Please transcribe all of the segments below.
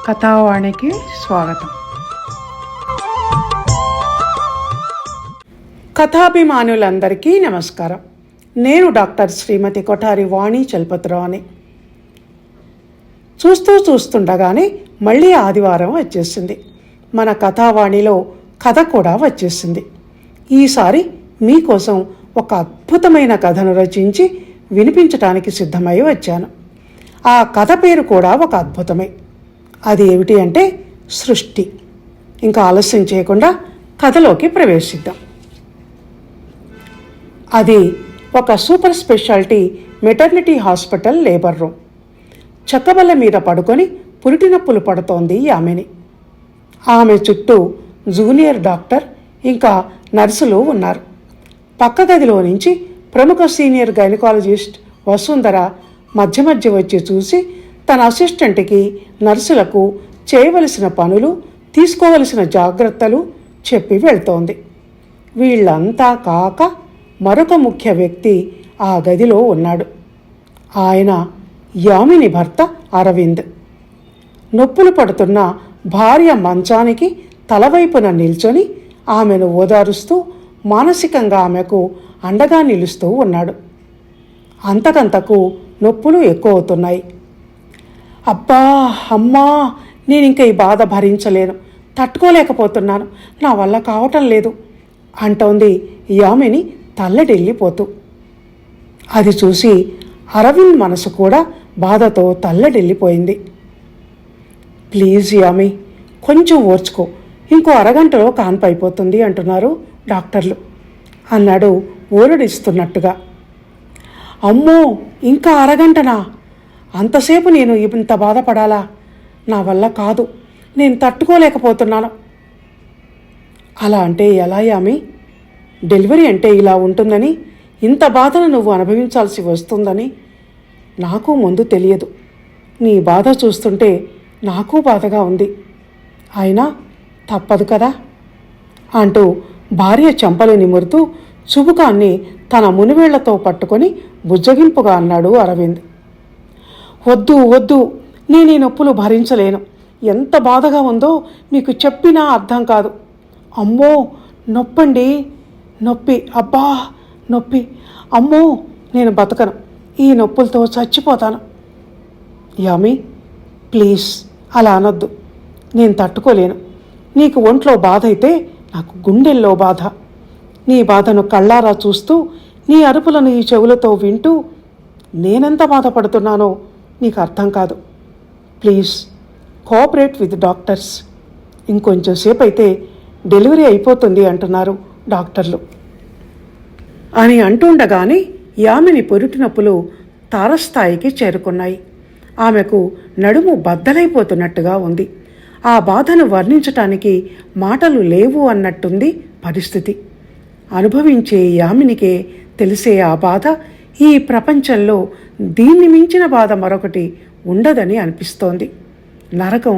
కథావాణికి స్వాగతం. కథాభిమానులందరికీ నమస్కారం. నేను డాక్టర్ శ్రీమతి కొఠారి వాణి చలపతిరావుని. చూస్తుండగానే మళ్ళీ ఆదివారం వచ్చేసింది. మన కథావాణిలో కథ కూడా వచ్చేసింది. ఈసారి మీకోసం ఒక అద్భుతమైన కథను రచించి వినిపించటానికి సిద్ధమై వచ్చాను. ఆ కథ పేరు కూడా ఒక అద్భుతమే. అది ఏమిటి అంటే సృష్టి. ఇంకా ఆలస్యం చేయకుండా కథలోకి ప్రవేశిద్దాం. అది ఒక super speciality maternity hospital labour room. చెక్కబల్ల మీద పడుకొని పురిటి నొప్పులు పడుతోంది ఆమెని. ఆమె చుట్టూ జూనియర్ డాక్టర్ ఇంకా నర్సులు ఉన్నారు. పక్క గదిలో నుంచి ప్రముఖ సీనియర్ గైనకాలజిస్ట్ వసుంధర మధ్య మధ్య వచ్చి చూసి తన అసిస్టెంట్కి నర్సులకు చేయవలసిన పనులు, తీసుకోవలసిన జాగ్రత్తలు చెప్పి వెళ్తోంది. వీళ్ళంతా కాక మరొక ముఖ్య వ్యక్తి ఆ గదిలో ఉన్నాడు. ఆయన యామిని భర్త అరవింద్. నొప్పులు పడుతున్న భార్య మంచానికి తలవైపున నిల్చొని ఆమెను ఓదారుస్తూ మానసికంగా ఆమెకు అండగా నిలుస్తూ ఉన్నాడు. అంతకంతకు నొప్పులు ఎక్కువ అవుతున్నాయి. అబ్బా, అమ్మా, నేను ఇంకా ఈ బాధ భరించలేను, తట్టుకోలేకపోతున్నాను, నా వల్ల కావటం లేదు అంటోంది యామిని తల్లడిల్లిపోతూ. అది చూసి అరవింద్ మనసు కూడా బాధతో తల్లడిల్లిపోయింది. ప్లీజ్ యామి, కొంచెం ఓర్చుకో, ఇంకో అరగంటలో కాన్పు అయిపోతుంది అంటున్నారు డాక్టర్లు అన్నాడు ఊరడిస్తున్నట్టుగా. అమ్మో, ఇంకా అరగంటనా? అంతసేపు నేను ఇంత బాధపడాలా? నా వల్ల కాదు, నేను తట్టుకోలేకపోతున్నాను. అలా అంటే ఎలా యామి? డెలివరీ అంటే ఇలా ఉంటుందని, ఇంత బాధను నువ్వు అనుభవించాల్సి వస్తుందని నాకు ముందు తెలియదు. నీ బాధ చూస్తుంటే నాకు బాధగా ఉంది. అయినా తప్పదు కదా అంటూ భార్య చెంపలు నిమురుతూ చుబుకాన్ని తన మునివేళ్లతో పట్టుకొని బుజ్జగింపుగా అన్నాడు అరవింద్. వద్దు వద్దు, నేను ఈ నొప్పులు భరించలేను. ఎంత బాధగా ఉందో మీకు చెప్పినా అర్థం కాదు. అమ్మో, నొప్పండి, నొప్పి, అబ్బా నొప్పి, అమ్మో, నేను బతకను, ఈ నొప్పులతో చచ్చిపోతాను. యామి, ప్లీజ్ అలా అనొద్దు, నేను తట్టుకోలేను. నీకు ఒంట్లో బాధ అయితే నాకు గుండెల్లో బాధ. నీ బాధను కళ్ళారా చూస్తూ, నీ అరుపులను ఈ చెవులతో వింటూ నేనెంత బాధపడుతున్నానో నీకు అర్థం కాదు. Please cooperate with doctors. ఇంకొంచెం సేపు అయితే డెలివరీ అయిపోతుంది అంటున్నారు డాక్టర్లు అని అంటుండగానే యామిని పొరుటి నొప్పులు తారస్థాయికి చేరుకున్నాయి. ఆమెకు నడుము బద్దలైపోతున్నట్టుగా ఉంది. ఆ బాధను వర్ణించటానికి మాటలు లేవు అన్నట్టుంది పరిస్థితి. అనుభవించే యామినికే తెలిసే ఆ బాధ, ఈ ప్రపంచంలో దీన్ని మించిన బాధ మరొకటి ఉండదని అనిపిస్తోంది. నరకం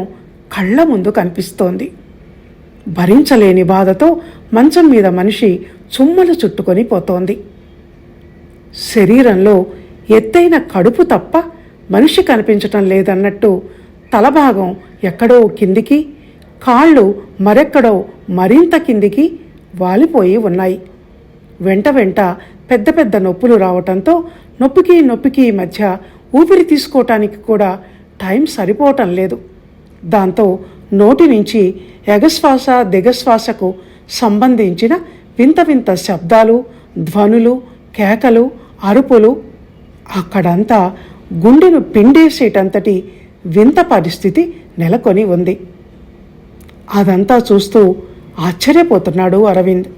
కళ్ళ ముందు కనిపిస్తోంది. భరించలేని బాధతో మంచం మీద మనిషి చుమ్మలు చుట్టుకొని పోతోంది. శరీరంలో ఎత్తైన కడుపు తప్ప మనిషి కనిపించటం లేదన్నట్టు తలభాగం ఎక్కడో కిందికి, కాళ్ళు మరెక్కడో మరింత కిందికి వాలిపోయి ఉన్నాయి. వెంట వెంట పెద్ద పెద్ద నొప్పులు రావటంతో నొప్పికి మధ్య ఊపిరి తీసుకోవటానికి కూడా టైం సరిపోవటం లేదు. దాంతో నోటి నుంచి ఎగశ్వాస దిగశ్వాసకు సంబంధించిన వింత వింత శబ్దాలు, ధ్వనులు, కేకలు, అరుపులు, అక్కడంతా గుండెను పిండేసేటంతటి వింత పరిస్థితి నెలకొని ఉంది. అదంతా చూస్తూ ఆశ్చర్యపోతున్నాడు అరవింద్.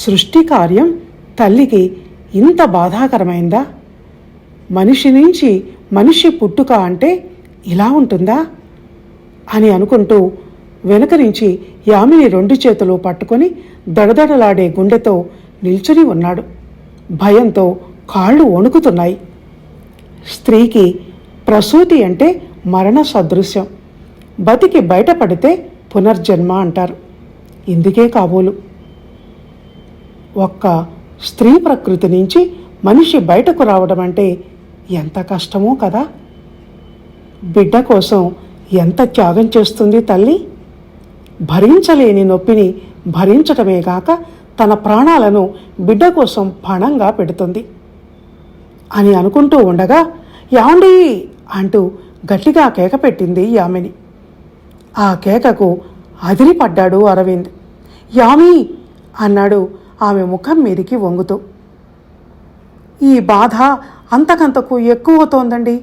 సృష్టి కార్యం తల్లికి ఇంత బాధాకరమైందా? మనిషి నుంచి మనిషి పుట్టుక అంటే ఇలా ఉంటుందా అని అనుకుంటూ వెనుక నుంచి యామిని 2 చేతులు పట్టుకొని దడదడలాడే గుండెతో నిల్చుని ఉన్నాడు. భయంతో కాళ్ళు వణుకుతున్నాయి. స్త్రీకి ప్రసూతి అంటే మరణ సదృశ్యం. బతికి బయటపడితే పునర్జన్మ అంటారు. ఇందుకే కాబోలు ఒక్క స్త్రీ ప్రకృతి నుంచి మనిషి బయటకు రావడం అంటే ఎంత కష్టమో కదా. బిడ్డ కోసం ఎంత త్యాగం చేస్తుంది తల్లి. భరించలేని నొప్పిని భరించటమే కాక తన ప్రాణాలను బిడ్డ కోసం పణంగా పెడుతుంది అని అనుకుంటూ ఉండగా, యాండి అంటూ గట్టిగా కేక పెట్టింది యామిని. ఆ కేకకు అదిరిపడ్డాడు అరవింద్. యామి అన్నాడు ఆమె ముఖం మీదికి వంగుతూ. ఈ బాధ అంతకంతకు ఎక్కువవుతోందండి.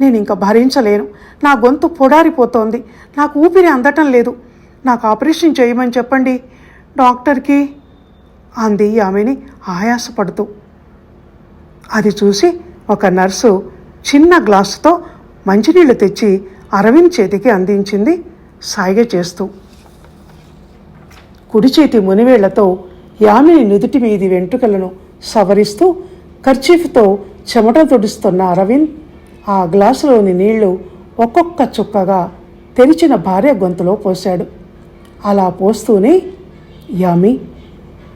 నేను ఇంకా భరించలేను. నా గొంతు పొడారిపోతోంది. నాకు ఊపిరి అందటం లేదు. నాకు ఆపరేషన్ చేయమని చెప్పండి డాక్టర్కి అంది ఆమెని ఆయాసపడుతూ. అది చూసి ఒక నర్సు చిన్న గ్లాసుతో మంచినీళ్లు తెచ్చి అరవింద్ చేతికి అందించింది సాయిగ చేస్తూ. కుడి చేతి మునివేళ్లతో యామిని నుదుటి మీది వెంట్రుకలను సవరిస్తూ కర్చీఫ్తో చెమట తుడుస్తున్న అరవింద్ ఆ గ్లాసులోని నీళ్లు ఒక్కొక్క చుక్కగా తెరిచిన భార్య గొంతులో పోశాడు. అలా పోస్తూనే, యామి,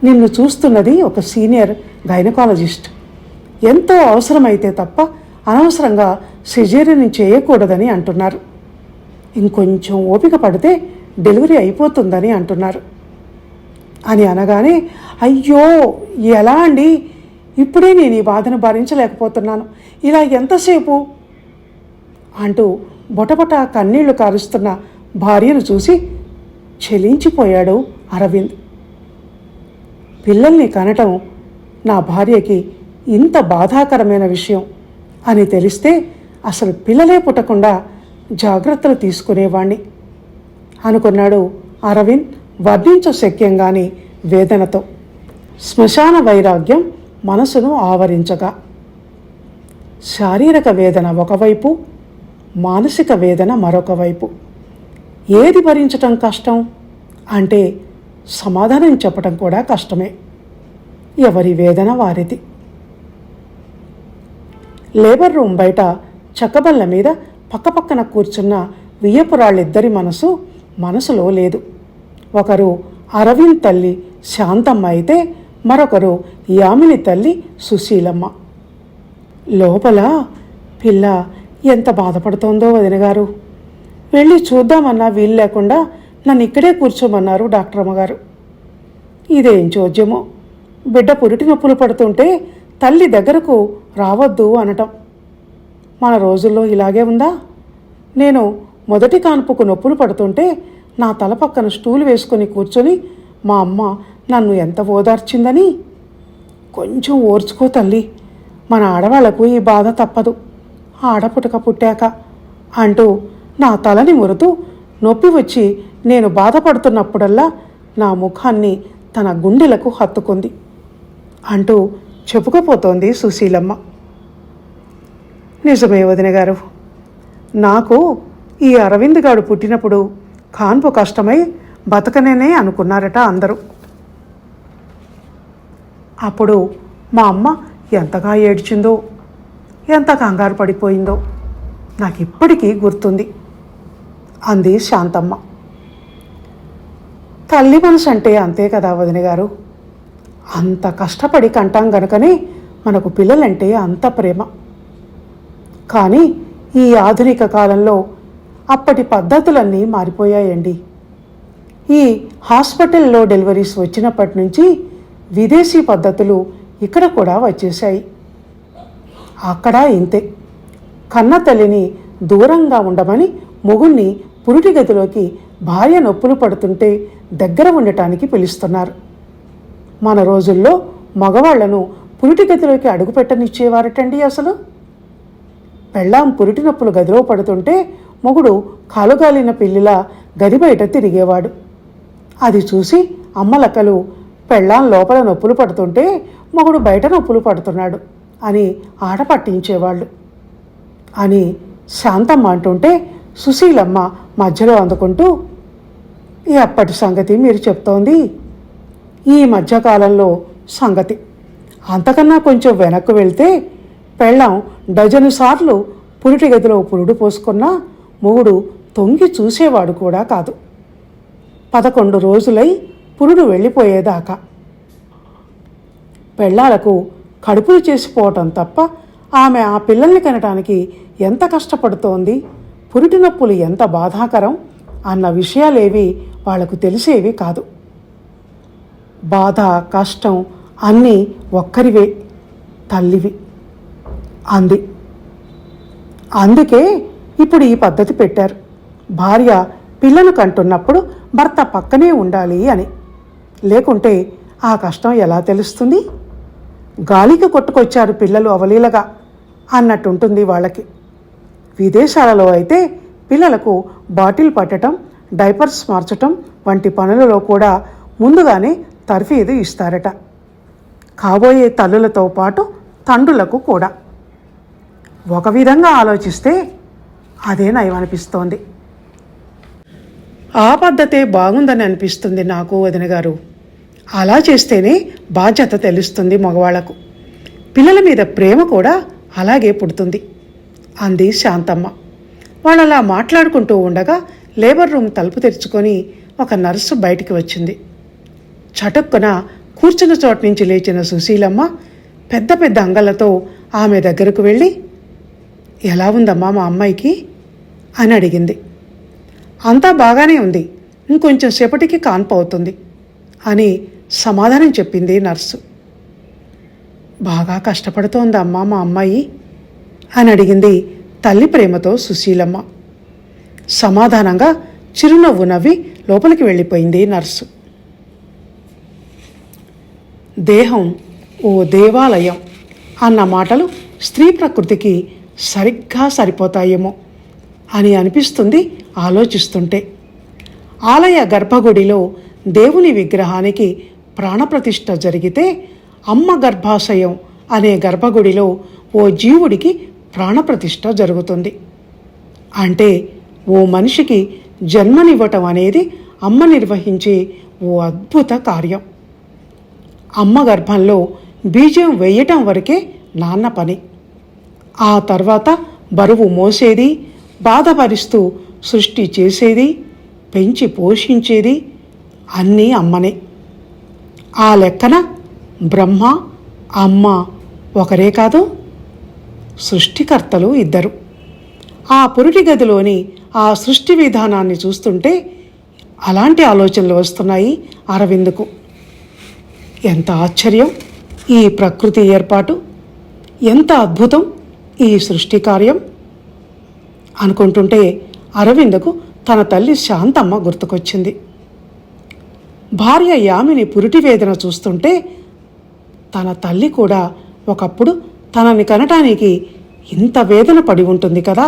నిన్ను చూస్తున్నది ఒక సీనియర్ గైనకాలజిస్ట్. ఎంతో అవసరమైతే తప్ప అనవసరంగా సిజేరియన్ చేయకూడదని అంటున్నారు. ఇంకొంచెం ఓపిక పడితే డెలివరీ అయిపోతుందని అంటున్నారు అని అనగానే, అయ్యో ఎలా అండి, ఇప్పుడే నేను ఈ బాధను భరించలేకపోతున్నాను, ఇలా ఎంతసేపు అంటూ బొటబొట కన్నీళ్లు కారుస్తున్న భార్యను చూసి చెలించిపోయాడు అరవింద్. పిల్లల్ని కనటం నా భార్యకి ఇంత బాధాకరమైన విషయం అని తెలిస్తే అసలు పిల్లలే పుట్టకుండా జాగ్రత్తలు తీసుకునేవాణ్ణి అనుకున్నాడు అరవింద్ వర్ణించశక్యంగాని వేదనతో. శ్మశాన వైరాగ్యం మనసును ఆవరించగా శారీరక వేదన ఒకవైపు, మానసిక వేదన మరొక వైపు. ఏది భరించటం కష్టం అంటే సమాధానం చెప్పటం కూడా కష్టమే. ఎవరి వేదన వారిది. లేబర్ రూమ్ బయట చక్కబల్ల మీద పక్కపక్కన కూర్చున్న వియ్యపురాళ్ళిద్దరి మనసులో లేదు. ఒకరు అరవింద్ తల్లి శాంతమ్మ అయితే మరొకరు యామిని తల్లి సుశీలమ్మ. లోపల పిల్ల ఎంత బాధపడుతోందో వదినగారు. వెళ్ళి చూద్దామన్నా వీలు లేకుండా నన్ను ఇక్కడే కూర్చోమన్నారు డాక్టర్ అమ్మగారు. ఇదేం చోద్యమో, బిడ్డ పురిటి నొప్పులు పడుతుంటే తల్లి దగ్గరకు రావద్దు అనటం. మన రోజుల్లో ఇలాగే ఉందా? నేను మొదటి కాన్పుకు నొప్పులు పడుతుంటే నా తల పక్కన స్టూలు వేసుకొని కూర్చొని మా అమ్మ నన్ను ఎంత ఓదార్చిందని. కొంచెం ఓర్చుకో తల్లి, మన ఆడవాళ్లకు ఈ బాధ తప్పదు, ఆడపుటక పుట్టాక అంటూ నా తలని మురుతూ నొప్పి వచ్చి నేను బాధపడుతున్నప్పుడల్లా నా ముఖాన్ని తన గుండెలకు హత్తుకుంది అంటూ చెప్పుకపోతోంది సుశీలమ్మ. నిజమే వదిన గారు, నాకు ఈ అరవింద్ గాడు పుట్టినప్పుడు కాన్పు కష్టమై బతకనేనే అనుకున్నారట అందరూ. అప్పుడు మా అమ్మ ఎంతగా ఏడ్చిందో, ఎంత కంగారు పడిపోయిందో నాకు ఇప్పటికీ గుర్తుంది అంది శాంతమ్మ. తల్లి మనసు అంటే అంతే కదా వదిన గారు. అంత కష్టపడి కంటాం గనుకనే మనకు పిల్లలంటే అంత ప్రేమ. కానీ ఈ ఆధునిక కాలంలో అప్పటి పద్ధతులన్నీ మారిపోయాయండి. ఈ హాస్పిటల్లో డెలివరీస్ వచ్చినప్పటి నుంచి విదేశీ పద్ధతులు ఇక్కడ కూడా వచ్చేశాయి. అక్కడ ఇంతే. కన్న తల్లిని దూరంగా ఉండమని మొగుణ్ణి పురిటి గదిలోకి భార్య నొప్పులు పడుతుంటే దగ్గర ఉండటానికి పిలుస్తున్నారు. మన రోజుల్లో మగవాళ్లను పురిటి గదిలోకి అడుగు పెట్టనిచ్చేవారటండి అసలు. పెళ్ళాం పురిటి నొప్పులు గదిలో పడుతుంటే మొగుడు కాలుగాలిన పిల్లిలా గది బయట తిరిగేవాడు. అది చూసి అమ్మలక్కలు పెళ్ళాం లోపల నొప్పులు పడుతుంటే మొగుడు బయట నొప్పులు పడుతున్నాడు అని ఆట పట్టించేవాళ్ళు అని శాంతమ్మ అంటుంటే సుశీలమ్మ మధ్యలో అందుకుంటూ, అప్పటి సంగతి మీరు చెప్తోంది, ఈ మధ్యకాలంలో సంగతి అంతకన్నా కొంచెం వెనక్కు వెళ్తే పెళ్ళాం డజను సార్లు పురిటి గదిలో పురుడు పోసుకున్నా మొగుడు తొంగి చూసేవాడు కూడా కాదు. 11 రోజులై పురుడు వెళ్ళిపోయేదాకా. పెళ్ళాలకు కడుపులు చేసిపోవటం తప్ప ఆమె ఆ పిల్లల్ని కనటానికి ఎంత కష్టపడుతోంది, పురిటి నొప్పులు ఎంత బాధాకరం అన్న విషయాలేవి వాళ్లకు తెలిసేవి కాదు. బాధ, కష్టం అన్నీ ఒక్కరివే, తల్లివి అంది. అందుకే ఇప్పుడు ఈ పద్ధతి పెట్టారు. భార్య పిల్లను కంటున్నప్పుడు భర్త పక్కనే ఉండాలి అని. లేకుంటే ఆ కష్టం ఎలా తెలుస్తుంది? గాలికి కొట్టుకొచ్చారు పిల్లలు అవలీలగా అన్నట్టుంటుంది వాళ్ళకి. విదేశాలలో అయితే పిల్లలకు బాటిల్ పట్టడం, డైపర్స్ మార్చటం వంటి పనులలో కూడా ముందుగానే తర్ఫీదు ఇస్తారట. కాబోయే తల్లులతో పాటు తండ్రులకు కూడా. ఒక విధంగా ఆలోచిస్తే అదే నయమనిపిస్తోంది. ఆ పద్ధతే బాగుందని అనిపిస్తుంది నాకు వదిన గారు. అలా చేస్తేనే బాధ్యత తెలుస్తుంది మగవాళ్లకు. పిల్లల మీద ప్రేమ కూడా అలాగే పుడుతుంది అంది శాంతమ్మ. వాళ్ళలా మాట్లాడుకుంటూ ఉండగా లేబర్ రూమ్ తలుపు తెరుచుకొని ఒక నర్సు బయటికి వచ్చింది. చటుక్కున కూర్చున్న చోటు నుంచి లేచిన సుశీలమ్మ పెద్ద పెద్ద అంగళ్ళతో ఆమె దగ్గరకు వెళ్ళి, ఎలా ఉందమ్మా మా అమ్మాయికి అని అడిగింది. అంతా బాగానే ఉంది, ఇంకొంచెం సేపటికి కాన్పు అవుతుంది అని సమాధానం చెప్పింది నర్సు. బాగా కష్టపడుతోందమ్మా మా అమ్మాయి అని అడిగింది తల్లి ప్రేమతో సుశీలమ్మ. సమాధానంగా చిరునవ్వు నవ్వి లోపలికి వెళ్ళిపోయింది నర్సు. దేహం ఓ దేవాలయం అన్న మాటలు స్త్రీ ప్రకృతికి సరిగ్గా సరిపోతాయేమో అని అనిపిస్తుంది ఆలోచిస్తుంటే. ఆలయ గర్భగుడిలో దేవుని విగ్రహానికి ప్రాణప్రతిష్ఠ జరిగితే అమ్మ గర్భాశయం అనే గర్భగుడిలో ఓ జీవుడికి ప్రాణప్రతిష్ఠ జరుగుతుంది. అంటే ఓ మనిషికి జన్మనివ్వటం అనేది అమ్మ నిర్వహించే ఓ అద్భుత కార్యం. అమ్మ గర్భంలో బీజం వేయటం వరకే నాన్న పని. ఆ తర్వాత బరువు మోసేది, బాధపరుస్తూ సృష్టి చేసేది, పెంచి పోషించేది అన్నీ అమ్మనే. ఆ లెక్కన బ్రహ్మ, అమ్మ ఒకరే కాదు, సృష్టికర్తలు ఇద్దరు. ఆ పురిటి గదిలోని ఆ సృష్టి విధానాన్ని చూస్తుంటే అలాంటి ఆలోచనలు వస్తున్నాయి అరవింద్కు. ఎంత ఆశ్చర్యం ఈ ప్రకృతి ఏర్పాటు, ఎంత అద్భుతం ఈ సృష్టి కార్యం అనుకుంటుంటే అరవింద్కు తన తల్లి శాంతమ్మ గుర్తుకొచ్చింది. భార్య యామిని పురిటి వేదన చూస్తుంటే తన తల్లి కూడా ఒకప్పుడు తనని కనటానికి ఇంత వేదన పడి ఉంటుంది కదా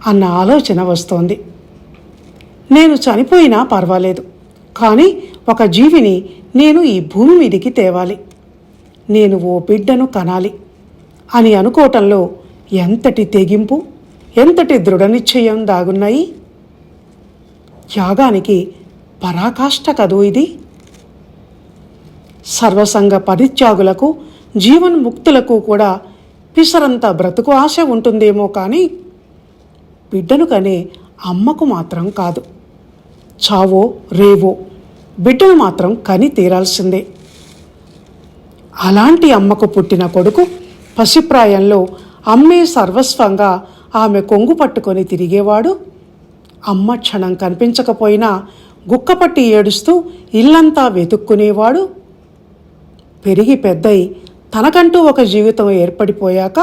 అన్న ఆలోచన వస్తోంది. నేను చనిపోయినా పర్వాలేదు, కానీ ఒక జీవిని నేను ఈ భూమి మీదికి తేవాలి, నేను ఓ బిడ్డను కనాలి అని అనుకోవటంలో ఎంతటి తెగింపు, ఎంతటి దృఢనిశ్చయం దాగున్నాయి. త్యాగానికి పరాకాష్ఠ కదూ ఇది. సర్వసంగ పరిత్యాగులకు, జీవన్ముక్తులకు కూడా పిసరంత బ్రతుకు ఆశ ఉంటుందేమో కానీ బిడ్డను కనే అమ్మకు మాత్రం కాదు. చావో రేవో బిడ్డను మాత్రం కని తీరాల్సిందే. అలాంటి అమ్మకు పుట్టిన కొడుకు పసిప్రాయంలో అమ్మే సర్వస్వంగా ఆమె కొంగు పట్టుకొని తిరిగేవాడు. అమ్మ క్షణం కనిపించకపోయినా గుక్కపట్టి ఏడుస్తూ ఇల్లంతా వెతుక్కునేవాడు. పెరిగి పెద్దయి తనకంటూ ఒక జీవితం ఏర్పడిపోయాక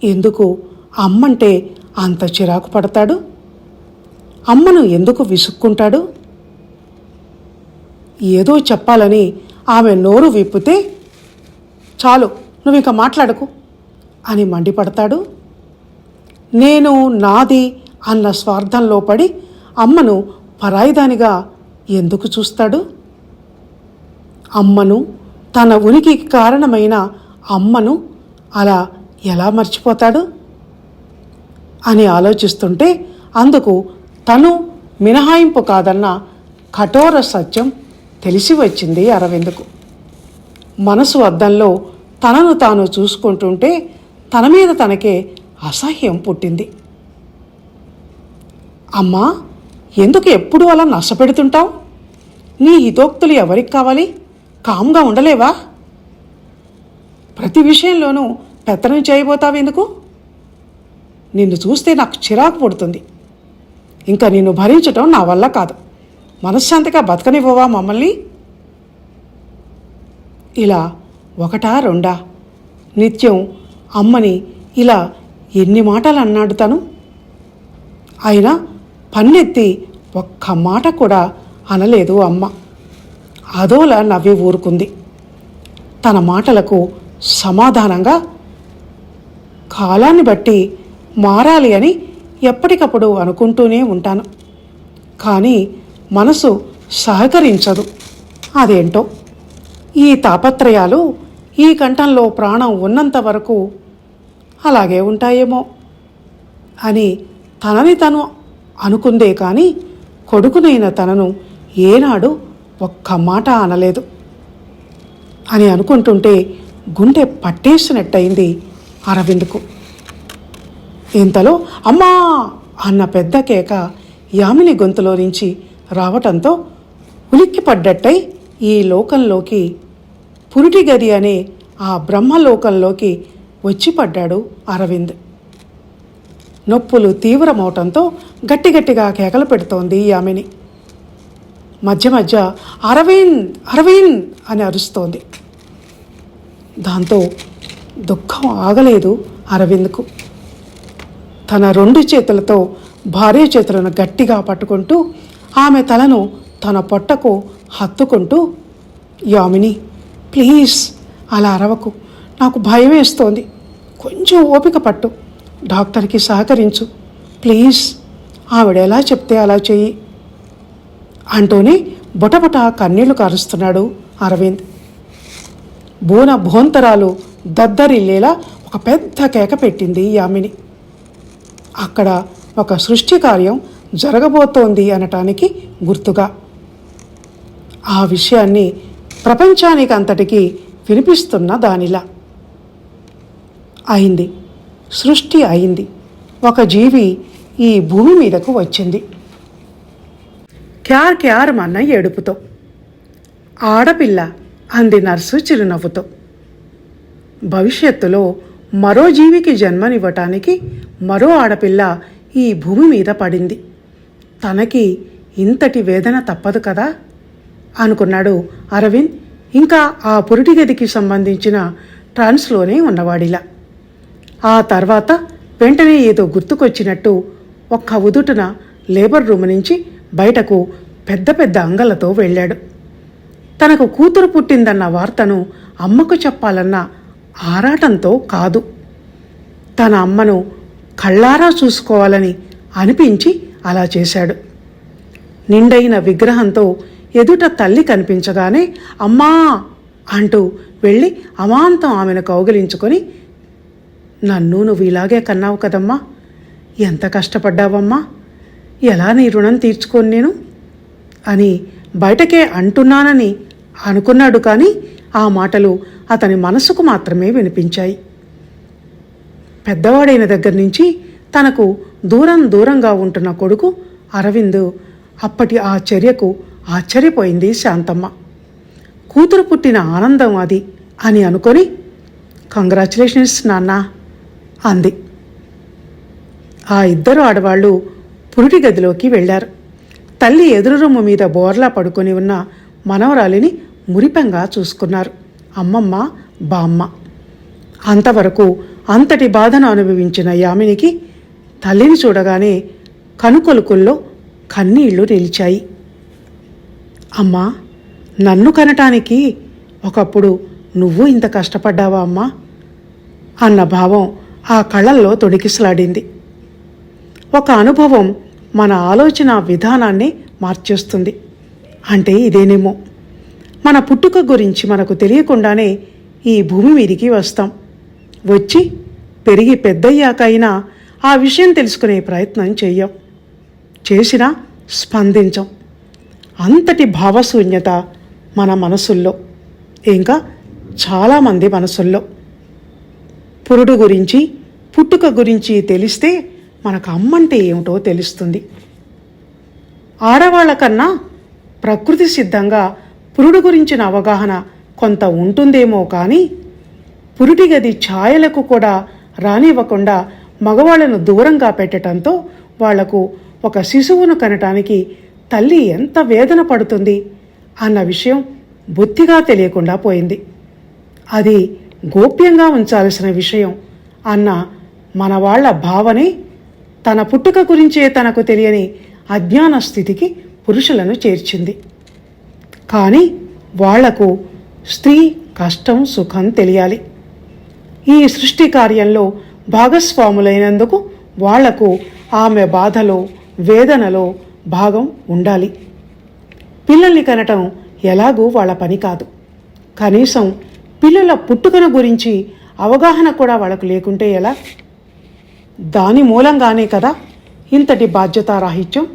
ఎందుకు అమ్మంటే అంత చిరాకు పడతాడు? అమ్మను ఎందుకు విసుక్కుంటాడు? ఏదో చెప్పాలని ఆమె నోరు విప్పితే చాలు నువ్వు ఇక మాట్లాడకు అని మండిపడతాడు. నేను నాది అన్న స్వార్థంలో పడి అమ్మను పరాయిదానిగా ఎందుకు చూస్తాడు? అమ్మను, తన ఉనికికి కారణమైన అమ్మను అలా ఎలా మర్చిపోతాడు అని ఆలోచిస్తుంటే అందుకు తను మినహాయింపు కాదన్న కఠోర సత్యం తెలిసి వచ్చింది అరవింద్కు. మనసు అద్దంలో తనను తాను చూసుకుంటుంటే తన మీద తనకే అసహ్యం పుట్టింది. అమ్మా, ఎందుకు ఎప్పుడూ అలా నష్టపెడుతుంటావు? నీ హితోక్తులు ఎవరికి కావాలి? కామ్గా ఉండలేవా? ప్రతి విషయంలోనూ పెత్తనం చేయబోతావెందుకు? నిన్ను చూస్తే నాకు చిరాకు పుడుతుంది. ఇంకా నిన్ను భరించటం నా వల్ల కాదు. మనశ్శాంతిగా బతకనివ్వవా మమ్మల్ని? ఇలా ఒకటా రెండా నిత్యం అమ్మని ఇలా ఎన్ని మాటలు అన్నాడు తను. అయినా పన్నెత్తి ఒక్క మాట కూడా అనలేదు అమ్మ. అదోలా నవ్వి ఊరుకుంది. తన మాటలకు సమాధానంగా కాలాన్ని బట్టి మారాలి అని ఎప్పటికప్పుడు అనుకుంటూనే ఉంటాను. కానీ మనసు సహకరించదు. అదేంటో ఈ తాపత్రయాలు ఈ కంఠంలో ప్రాణం ఉన్నంత వరకు అలాగే ఉంటాయేమో అని తనని తను అనుకుందే కానీ కొడుకునైన తనను ఏనాడు ఒక్క మాట అనలేదు అని అనుకుంటుంటే గుండె పట్టేసినట్టయింది అరవింద్కు. ఇంతలో అమ్మా అన్న పెద్ద కేక యామిని గొంతులో నుంచి రావటంతో ఉలిక్కిపడ్డట్టయి ఈ లోకంలోకి, పురిటి గది అనే ఆ బ్రహ్మలోకంలోకి వచ్చి పడ్డాడు అరవింద్. నొప్పులు తీవ్రమవటంతో గట్టిగట్టిగా కేకలు పెడుతోంది యామిని. మధ్య మధ్య అరవింద్ అరవింద్ అని అరుస్తోంది. దాంతో దుఃఖం ఆగలేదు అరవింద్కు. తన 2 చేతులతో భార్య చేతులను గట్టిగా పట్టుకుంటూ ఆమె తలను తన పొట్టకు హత్తుకుంటూ, యామిని ప్లీజ్ అలా అరవకు, నాకు భయం వేస్తోంది, కొంచెం ఓపిక పట్టు, డాక్టర్కి సహకరించు ప్లీజ్, ఆవిడ ఎలా చెప్తే అలా చెయ్యి అంటూనే బొటబొట కన్నీళ్లు కారుస్తున్నాడు అరవింద్. బోన భోంతరాలు దద్దరిల్లేలా ఒక పెద్ద కేక పెట్టింది యామిని. అక్కడ ఒక సృష్టి కార్యం జరగబోతోంది అనటానికి గుర్తుగా. ఆ విషయాన్ని ప్రపంచానికి అంతటికీ వినిపిస్తున్న దానిలా. అయింది, సృష్టి అయింది. ఒక జీవి ఈ భూమి మీదకు వచ్చింది. క్యార్ క్యార్ మన్న ఏడుపుతో. ఆడపిల్ల అంది నర్సు చిరునవ్వుతో. భవిష్యత్తులో మరో జీవికి జన్మనివ్వటానికి మరో ఆడపిల్ల ఈ భూమి మీద పడింది. తనకి ఇంతటి వేదన తప్పదు కదా అనుకున్నాడు అరవింద్. ఇంకా ఆ పురిటి గదికి సంబంధించిన ట్రాన్స్లోనే ఉన్నవాడిలా. ఆ తర్వాత వెంటనే ఏదో గుర్తుకొచ్చినట్టు ఒక్క ఉదుటున లేబర్ రూమ్ నుంచి బయటకు పెద్ద పెద్ద అంగలతో వెళ్ళాడు. తనకు కూతురు పుట్టిందన్న వార్తను అమ్మకు చెప్పాలన్న ఆరాటంతో కాదు, తన అమ్మను కళ్ళారా చూసుకోవాలని అనిపించి అలా చేశాడు. నిండైన విగ్రహంతో ఎదుట తల్లి కనిపించగానే అమ్మా అంటూ వెళ్ళి అమాంతం ఆమెను కౌగిలించుకొని, నన్ను నువ్వు ఇలాగే కన్నావు కదమ్మా, ఎంత కష్టపడ్డావమ్మా, ఎలా నీ రుణం తీర్చుకోను నేను అని బయటకే అంటున్నానని అనుకున్నాడు. కానీ ఆ మాటలు అతని మనసుకు మాత్రమే వినిపించాయి. పెద్దవాడైన దగ్గర నుంచి తనకు దూరంగా ఉంటున్న కొడుకు అరవింద్ అప్పటి ఆ చర్యకు ఆశ్చర్యపోయింది శాంతమ్మ. కూతురు పుట్టిన ఆనందం అది అని అనుకొని, కంగ్రాచులేషన్స్ నాన్న అంది. ఆ ఇద్దరు ఆడవాళ్ళు పురిటి గదిలోకి వెళ్ళారు. తల్లి ఎదురు రొమ్ము మీద బోర్లా పడుకొని ఉన్న మనవరాలిని మురిపెంగా చూసుకున్నారు అమ్మమ్మ బామ్మ. అంతవరకు అంతటి బాధను అనుభవించిన యామినికి తల్లిని చూడగానే కనుకొలుకుల్లో కన్నీళ్లు నిలిచాయి. అమ్మా, నన్ను కనటానికి ఒకప్పుడు నువ్వు ఇంత కష్టపడ్డావా అమ్మా అన్న భావం ఆ కళ్ళల్లో తొణికిసలాడింది. ఒక అనుభవం మన ఆలోచన విధానాన్ని మార్చేస్తుంది అంటే ఇదేనేమో. మన పుట్టుక గురించి మనకు తెలియకుండానే ఈ భూమి మీదికి వస్తాం. వచ్చి పెరిగి పెద్దయ్యాకైనా ఆ విషయం తెలుసుకునే ప్రయత్నం చెయ్యం, చేసినా స్పందించం. అంతటి భావశూన్యత మన మనసుల్లో, ఇంకా చాలామంది మనసుల్లో. పురుడు గురించి పుట్టుక గురించి తెలిస్తే మనకు అమ్మంటే ఏమిటో తెలుస్తుంది. ఆడవాళ్ల కన్నా ప్రకృతి సిద్ధంగా పురుడు గురించిన అవగాహన కొంత ఉంటుందేమో కానీ పురిటి గది ఛాయలకు కూడా రానివ్వకుండా మగవాళ్లను దూరంగా పెట్టడంతో వాళ్లకు ఒక శిశువును కనటానికి తల్లి ఎంత వేదన పడుతుంది అన్న విషయం బొత్తిగా తెలియకుండా పోయింది. అది గోప్యంగా ఉంచాల్సిన విషయం అన్న మన వాళ్ళ భావనే తన పుట్టుక గురించే తనకు తెలియని అజ్ఞాన స్థితికి పురుషులను చేర్చింది. కానీ వాళ్లకు స్త్రీ కష్టం సుఖం తెలియాలి. ఈ సృష్టి కార్యంలో భాగస్వాములైనందుకు వాళ్లకు ఆమె బాధలో వేదనలో భాగం ఉండాలి. పిల్లల్ని కనటం ఎలాగూ వాళ్ళ పని కాదు. కనీసం పిల్లల పుట్టుకను గురించి అవగాహన కూడా వాళ్ళకు లేకుంటే ఎలా? దాని మూలంగానే కదా ఇంతటి బాధ్యతారాహిత్యం.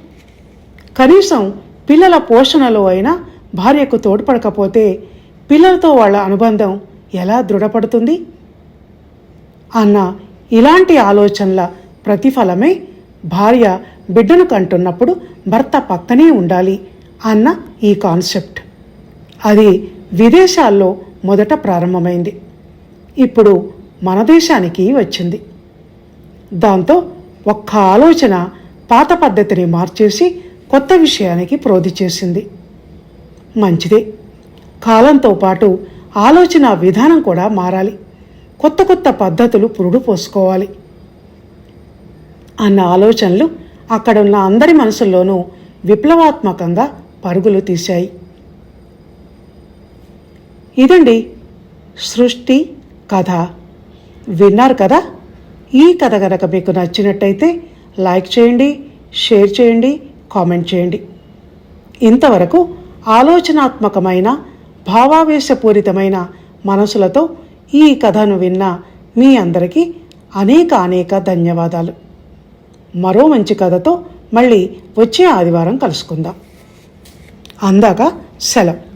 కనీసం పిల్లల పోషణలో అయినా భార్యకు తోడ్పడకపోతే పిల్లలతో వాళ్ళ అనుబంధం ఎలా దృఢపడుతుంది అన్న ఇలాంటి ఆలోచనల ప్రతిఫలమే భార్య బిడ్డను కంటున్నప్పుడు భర్త పక్కనే ఉండాలి అన్న ఈ కాన్సెప్ట్. అది విదేశాల్లో మొదట ప్రారంభమైంది. ఇప్పుడు మన దేశానికి వచ్చింది. దాంతో ఒక్క ఆలోచన పాత పద్ధతిని మార్చేసి కొత్త విషయానికి ప్రోధి చేసింది. మంచిదే. కాలంతో పాటు ఆలోచన విధానం కూడా మారాలి. కొత్త కొత్త పద్ధతులు పురుడు పోసుకోవాలి అన్న ఆలోచనలు అక్కడున్న అందరి మనసుల్లోనూ విప్లవాత్మకంగా పరుగులు తీశాయి. ఇదండి సృష్టి కథ. విన్నారు కదా. ఈ కథ కనుక మీకు నచ్చినట్టయితే లైక్ చేయండి, షేర్ చేయండి, కామెంట్ చేయండి. ఇంతవరకు ఆలోచనాత్మకమైన భావావేశపూరితమైన మనసులతో ఈ కథను విన్న మీ అందరికీ అనేక ధన్యవాదాలు. మరో మంచి కథతో మళ్ళీ వచ్చే ఆదివారం కలుసుకుందాం. అందాక సెలవు.